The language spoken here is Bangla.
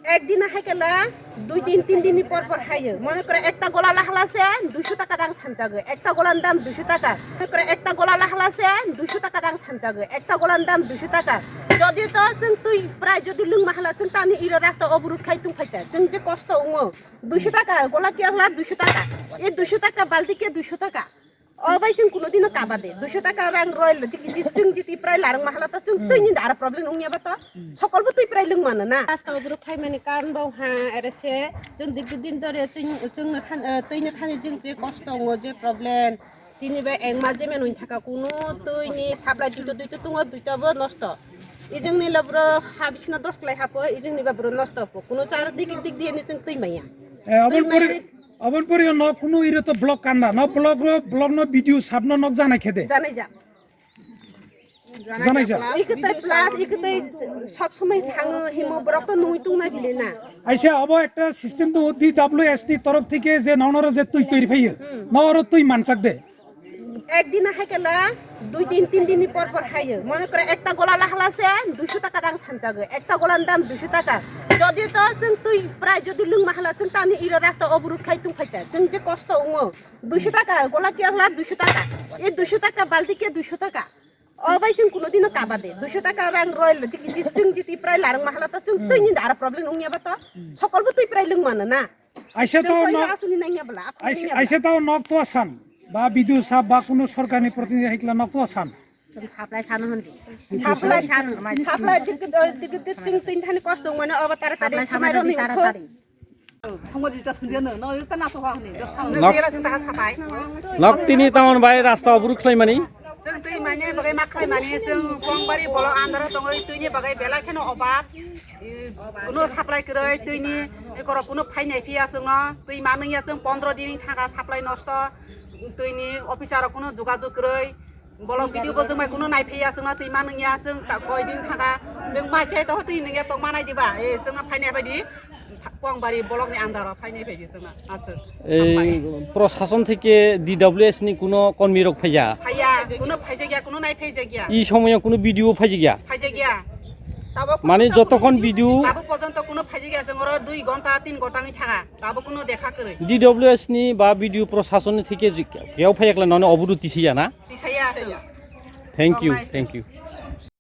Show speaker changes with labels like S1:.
S1: একদিন হাইকেলা 2 দিন 3 দিন পর হাইয়ে মনে করে একটা গোলা লাখলাছে 200 টাকা দাম সানজাগে একটা গোলার দাম 200 টাকা মনে করে একটা গোলা লাখলাছে 200 টাকা দাম সানজাগে একটা গোলার দাম 200 টাকা যদি তো जों তুই প্রায় যদি লুং মাহলা जों তানি ইরো রাস্তা অবরোধ খাই তুই খাইতা जों যে কষ্ট উঙো 200 টাকা গোলা কি হলা 200 টাকা এই 200 টাকা বালতিকে 200 টাকা অবাই जों কোনোদিনও কাবা দে 200 টাকা রাং রয়েল जों जिति প্রায় লারং মাহলা তো जों তুই নি আর প্রবলেম উংনিয়াবা তো সকলবো তুই প্রায় লুং মানো না রাস্তা অবরোধ খাই মানে কারণ বাও হা এরেছে जों দিন ধরে जों তুইনি থানি जों যে কষ্ট উঙো যে প্রবলেম তিনিবে এক মাঝে মেনুই থাকা কোনো তুইনি সাপ্লাই দুইটো তুঙো দুইটাবো নষ্ট ইজोंनि লব্র হাবিসনা 10 ক্লাই হাপো ইজोंनि বাব্র নষ্ট হপো কোনো চার দিক দিয়ে নি जों তুই মাইয়া
S2: অবন পরি ন কোনো ইরে তো ব্লগ কান্না ন ব্লগ ন ভিডিও সাবন নক জানাই খেদে
S1: জানাই যা ইকতে প্লাস ইকতে সব সময় থাঙো হিমো ব্রক তো নুই তুং না বিলে না
S2: আইসা অব একটা সিস্টেম তো DWST তরফ থেকে যে ননর যে তুই তৈরি ফাইয়ে নর তুই মানসাক দে
S1: একদিন হাইকেলা 2 দিন 3 দিন পর হাইয়ে মনে করে একটা গোলা লাখলাছে 200 টাকা দাম সানজাগে একটা গোলার দাম 200 টাকা যদি তো जों তুই প্রায় যদি লুং মাহলা जों তানি ইরো রাস্তা অবরোধ খাই তুই খাইতা जों যে কষ্ট উঙো 200 টাকা গোলা কি হলা 200 টাকা এই 200 টাকা বালতিকে 200 টাকা অবাই जों কোনোদিনও কাবা দে 200 টাকা রাং রয়েল जों जिति প্রায় লারং মাহলা তো जों তুই নি আর প্রবলেম উংনিয়াবা তো সকলবো তুই প্রায় লুং মানো না
S2: আইসা তো
S1: আসুনি নাইয়া বলা
S2: আইসা তো নক তো আসান বা বিদ্যুৎ সাপ বা কোনো সরকারি প্রতিনিধি হাইকলা নক তো আসান
S1: সাপ্লাই দিকে তিন থানি কষ্ট মানে অব তাড়াতাড়ি সময় রনি
S3: লক তিনি টাউন বাই রাস্তা অবরোধ খাইমানি
S1: जों दै माने बागै माखै माने जों गंबारि बलक आन्दार दङ दैनि बागै बेलाखेनो अभाब कुनो साप्लाय गरै दैनि एकर कुनो फाइनाय फैया जोंनो दै मानैया जों 15 दिन थाखा साप्लाय नष्ट दैनि अफिसार कुनो जुगाजुग गरै बलक भिडिअबो जों कुनो नायफैया जोंनो दै मानैया जों गय दिन थाखा जों माइसे द दै नैया त मानाय दिबा ए जोंना फाइनाय बायदि गंबारि बलकनि आन्दाराव फाइनाय बायदि जोंना आसो
S3: এই প্রশাসন থেকে DWS নি কোনো কর্মী রক ফাইয়া
S1: কোনো ফাইজে গিয়া কোনো নাই ফাইজে গিয়া
S3: এই সময় কোনো ভিডিও ফাইজে গিয়া
S1: তাবো
S3: মানে যতক্ষণ ভিডিও
S1: তাবো পর্যন্ত কোনো ফাইজে গিয়া जों 2 ঘন্টা 3 ঘন্টানি থাকা তাবো কোনো দেখা করে
S3: DWS নি বা ভিডিও প্রশাসন থেকে কেউ ফাইয়াকলা ননে অবরোধ দিছিয়া না
S1: দিছাইয়া
S3: থ্যাংক ইউ